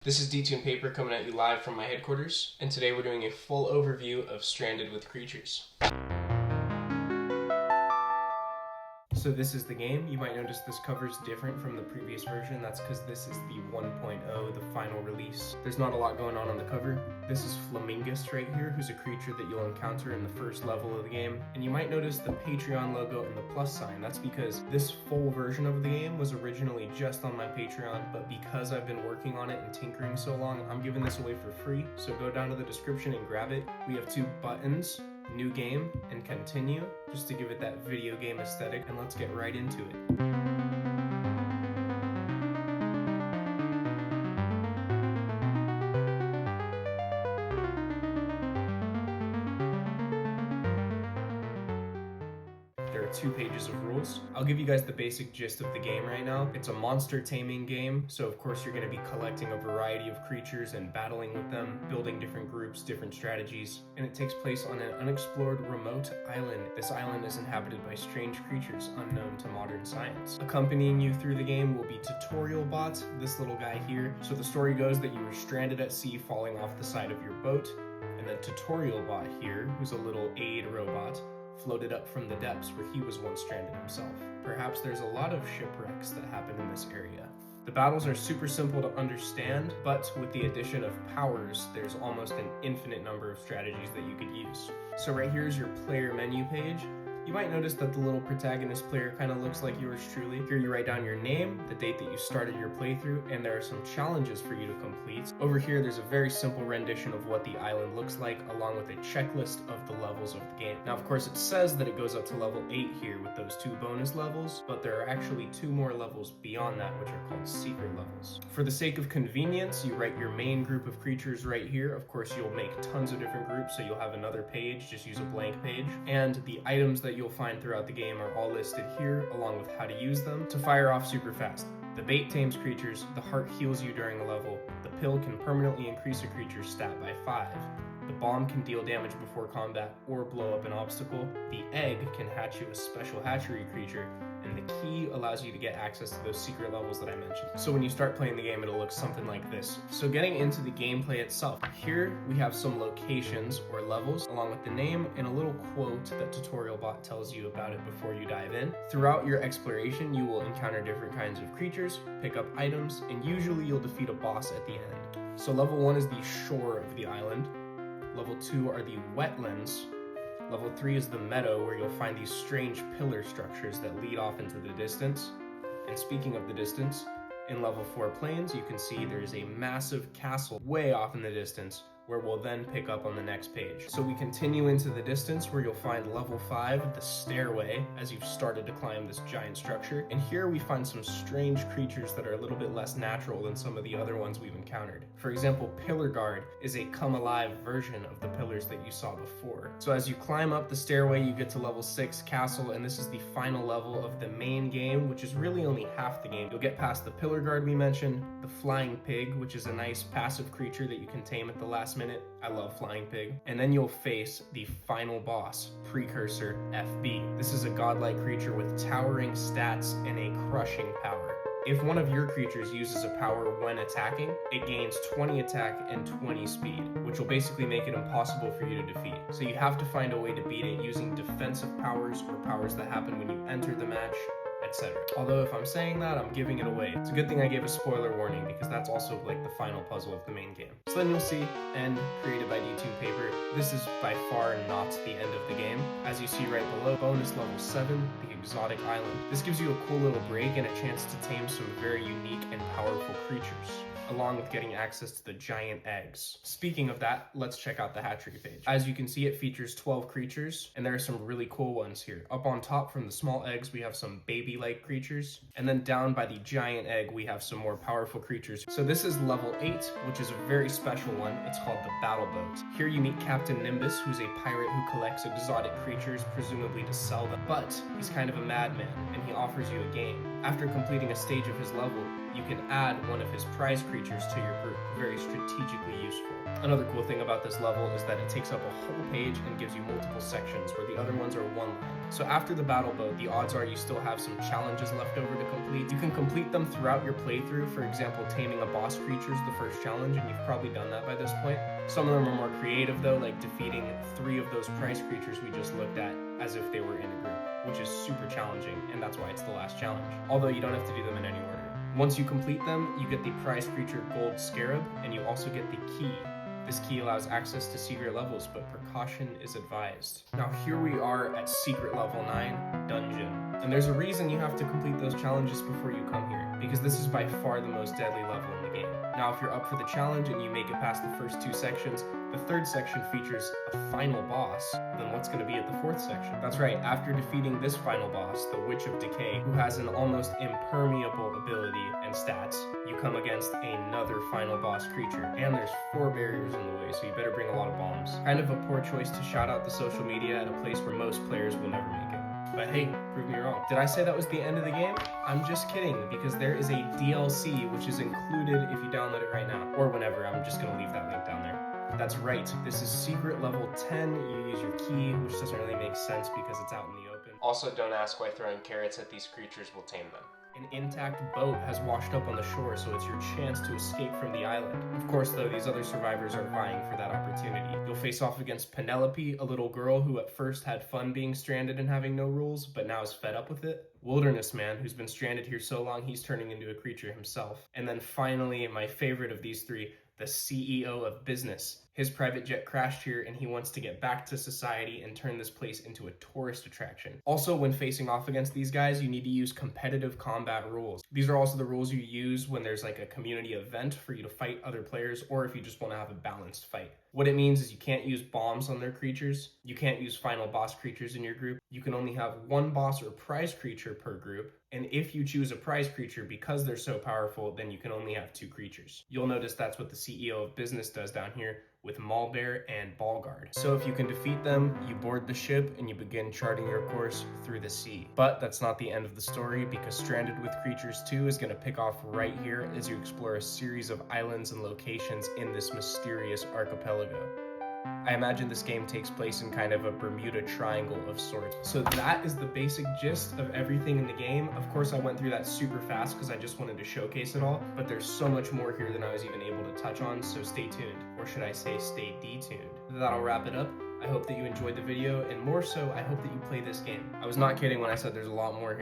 This is D2 Paper coming at you live from my headquarters, and today we're doing a full overview of Stranded with Creatures. So this is the game. You might notice this cover is different from the previous version. That's because this is the 1.0, the final release. There's not a lot going on the cover. This is Flamingus right here, who's a creature that you'll encounter in the first level of the game. And you might notice the Patreon logo and the plus sign. That's because this full version of the game was originally just on my Patreon, but because I've been working on it and tinkering so long, I'm giving this away for free. So go down to the description and grab it. We have two buttons: new game and continue, just to give it that video game aesthetic, and let's get right into it. There are 2 pages of rules. I'll give you guys the basic gist of the game right now. It's a monster taming game, so of course you're going to be collecting a variety of creatures and battling with them, building different groups, different strategies, and it takes place on an unexplored remote island. This island is inhabited by strange creatures unknown to modern science. Accompanying you through the game will be Tutorial Bot, this little guy here. So the story goes that you were stranded at sea falling off the side of your boat, and then Tutorial Bot here, who's a little aid robot, floated up from the depths where he was once stranded himself. Perhaps there's a lot of shipwrecks that happen in this area. The battles are super simple to understand, but with the addition of powers, there's almost an infinite number of strategies that you could use. So right here is your player menu page. You might notice that the little protagonist player kind of looks like yours truly. Here you write down your name, the date that you started your playthrough, and there are some challenges for you to complete. Over here there's a very simple rendition of what the island looks like, along with a checklist of the levels of the game. Now of course it says that it goes up to level 8 here with those 2 bonus levels, but there are actually 2 more levels beyond that, which are called secret levels. For the sake of convenience, you write your main group of creatures right here. Of course you'll make tons of different groups, so you'll have another page, just use a blank page, and the items that you'll find throughout the game are all listed here, along with how to use them to fire off super fast. The bait tames creatures, the heart heals you during a level, the pill can permanently increase a creature's stat by 5, the bomb can deal damage before combat or blow up an obstacle, the egg can hatch you a special hatchery creature, and the key allows you to get access to those secret levels that I mentioned. So when you start playing the game, it'll look something like this. So getting into the gameplay itself, here we have some locations or levels, along with the name and a little quote that Tutorial Bot tells you about it before you dive in. Throughout your exploration, you will encounter different kinds of creatures, pick up items, and usually you'll defeat a boss at the end. So level 1 is the shore of the island. Level 2 are the wetlands. Level 3 is the meadow, where you'll find these strange pillar structures that lead off into the distance. And speaking of the distance, in level 4 plains, you can see there is a massive castle way off in the distance, where we'll then pick up on the next page. So we continue into the distance, where you'll find level 5, the stairway, as you've started to climb this giant structure. And here we find some strange creatures that are a little bit less natural than some of the other ones we've encountered. For example, Pillar Guard is a come alive version of the pillars that you saw before. So as you climb up the stairway, you get to level 6, castle, and this is the final level of the main game, which is really only half the game. You'll get past the Pillar Guard we mentioned, the Flying Pig, which is a nice passive creature that you can tame at the last minute. I love Flying Pig. And then you'll face the final boss, Precursor FB. This is a godlike creature with towering stats and a crushing power. If one of your creatures uses a power when attacking, it gains 20 attack and 20 speed, which will basically make it impossible for you to defeat. So you have to find a way to beat it using defensive powers or powers that happen when you enter the match, etc. Although if I'm saying that, I'm giving it away. It's a good thing I gave a spoiler warning, because that's also like the final puzzle of the main game. So then you'll see, end, created by D2 Paper. This is by far not the end of the game. As you see right below, bonus level 7, the exotic island. This gives you a cool little break and a chance to tame some very unique and powerful creatures, along with getting access to the giant eggs. Speaking of that, let's check out the hatchery page. As you can see, it features 12 creatures, and there are some really cool ones here. Up on top from the small eggs, we have some baby-like creatures, and then down by the giant egg, we have some more powerful creatures. So this is level 8, which is a very special one. It's called the Battle Boat. Here you meet Captain Nimbus, who's a pirate who collects exotic creatures, presumably to sell them. But he's kind of a madman, and he offers you a game. After completing a stage of his level, you can add one of his prize creatures to your group. Very strategically useful. Another cool thing about this level is that it takes up a whole page and gives you multiple sections where the other ones are one line. So after the battle boat, the odds are you still have some challenges left over to complete. You can complete them throughout your playthrough. For example, taming a boss creature is the first challenge, and you've probably done that by this point. Some of them are more creative though, like defeating 3 of those prize creatures we just looked at as if they were in a group, which is super challenging, and that's why it's the last challenge. Although you don't have to do them in any order. Once you complete them, you get the prize creature Gold Scarab, and you also get the key. This key allows access to secret levels, but precaution is advised. Now here we are at secret level 9, Dungeon. And there's a reason you have to complete those challenges before you come here, because this is by far the most deadly level in the game. Now if you're up for the challenge and you make it past the first 2 sections, the 3rd section features a final boss. Then what's going to be at the 4th section? That's right, after defeating this final boss, the Witch of Decay, who has an almost impermeable ability and stats, you come against another final boss creature. And there's 4 barriers in the way, so you better bring a lot of bombs. Kind of a poor choice to shout out the social media at a place where most players will never make it. But hey, prove me wrong. Did I say that was the end of the game? I'm just kidding, because there is a DLC which is included if you download it right now. Or whenever, I'm just going to leave that link down there. That's right, this is secret level 10. You use your key, which doesn't really make sense because it's out in the open. Also, don't ask why throwing carrots at these creatures will tame them. An intact boat has washed up on the shore, so it's your chance to escape from the island. Of course, though, these other survivors are vying for that opportunity. You'll face off against Penelope, a little girl who at first had fun being stranded and having no rules, but now is fed up with it. Wilderness Man, who's been stranded here so long he's turning into a creature himself. And then finally, my favorite of these 3, the CEO of Business. His private jet crashed here and he wants to get back to society and turn this place into a tourist attraction. Also, when facing off against these guys, you need to use competitive combat rules. These are also the rules you use when there's like a community event for you to fight other players, or if you just want to have a balanced fight. What it means is you can't use bombs on their creatures, you can't use final boss creatures in your group, you can only have 1 boss or prize creature per group, and if you choose a prize creature because they're so powerful, then you can only have 2 creatures. You'll notice that's what the CEO of Business does down here with Maulbear and Ballguard. So if you can defeat them, you board the ship and you begin charting your course through the sea. But that's not the end of the story, because Stranded with Creatures 2 is going to pick off right here as you explore a series of islands and locations in this mysterious archipelago. I imagine this game takes place in kind of a Bermuda Triangle of sorts. So that is the basic gist of everything in the game. Of course, I went through that super fast because I just wanted to showcase it all, but there's so much more here than I was even able to touch on, so stay tuned. Or should I say stay detuned. That'll wrap it up. I hope that you enjoyed the video, and more so, I hope that you play this game. I was not kidding when I said there's a lot more here.